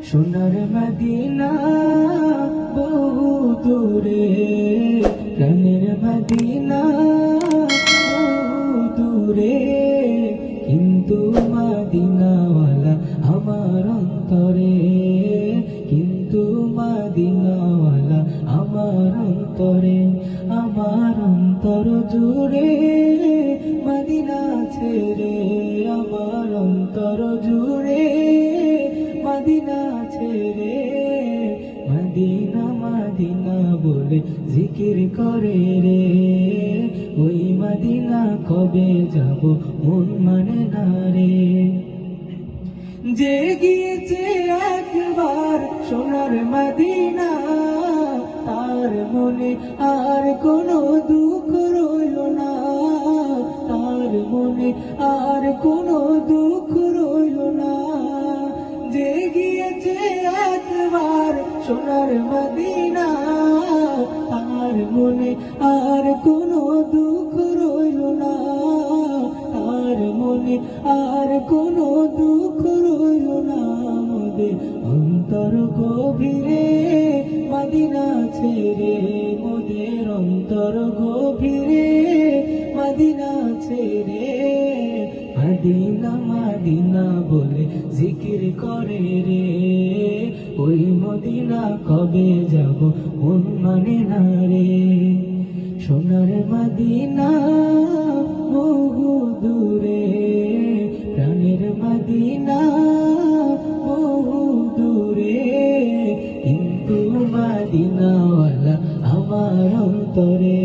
সোনার মদিনা বহু দূরে, প্রাণের মদিনা বহু দূরে, কিন্তু মদিনাওয়ালা আমার অন্তরে, কিন্তু মদিনাওয়ালা আমার অন্তরে, আমার অন্তর জুড়ে মদিনা ছেড়ে, আমার অন্তর জুড়ে মদিনা ছেড়ে, মদিনা মদিনা বলে জিকির করে রে, ওই মদিনা কবে যাব মন মানে না রে। যে গিয়েছে একবার সোনার মদিনা, তার মনে আর কোনো দুঃখ রইল না, তার মনে আর কোনো দুঃখ রইল না। যে গিয়েছে একবার সোনার মদিনা, তার মনে আর কোনো দুঃখ রইল না, তার মনে আর কোনো দুঃখ রইল না। মোদের অন্তর গভীরে মদিনা ছেড়ে, মোদের অন্তর গভীরে মদিনা ছেড়ে, মদিনা মদিনা বলে জিকির করে রে, ওই মদিনা কবে যাব মন মানে না রে। সোনার মদিনা বহু দূরে, প্রাণের মদিনা বহু দূরে, কিন্তু মদিনাওয়ালা আমার অন্তরে,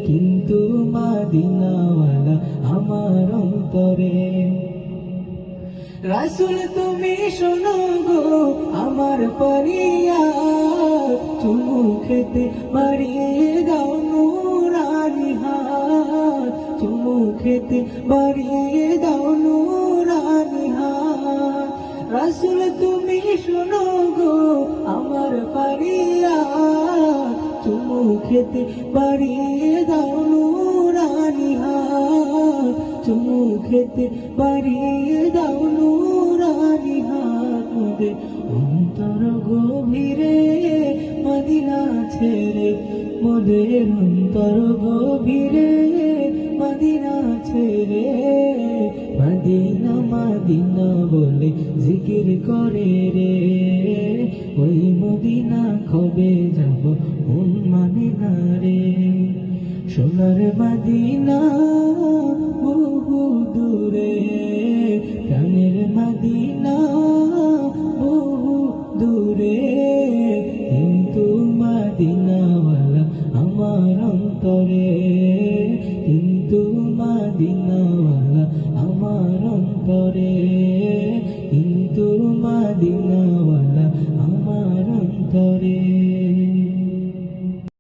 কিন্তু মদিনাওয়ালা আমার অন্তরে। রাসূল তুমি শোনো গো আমার ফরিয়াদ, চুমু খেতে বাড়িয়ে দাও নূরানি হাত, চুমু খেতে বাড়িয়ে দাও নূরানি হাত। রাসূল তুমি শোনো গো আমার ফরিয়াদ, চুমু খেতে বাড়িয়ে দাও নূরানি হাত, চুমু খেতে বাড়িয়ে দাও নূরানি হাত। মোদের অন্তর গভীরে মদিনা ছেড়ে, মোদের অন্তর গভীরে মদিনা ছেড়ে, মদিনা মদিনা বলে জিকির করে রে, ওই মদিনা কবে যাব মন মানে না রে। সোনার মদিনা বহু দূরে, প্রাণের মদিনা বহু দূরে, কিন্তু মদিনাওয়ালা আমার অন্তরে, কিন্তু মদিনাওয়ালা আমার অন্তরে, কিন্তু মদিনা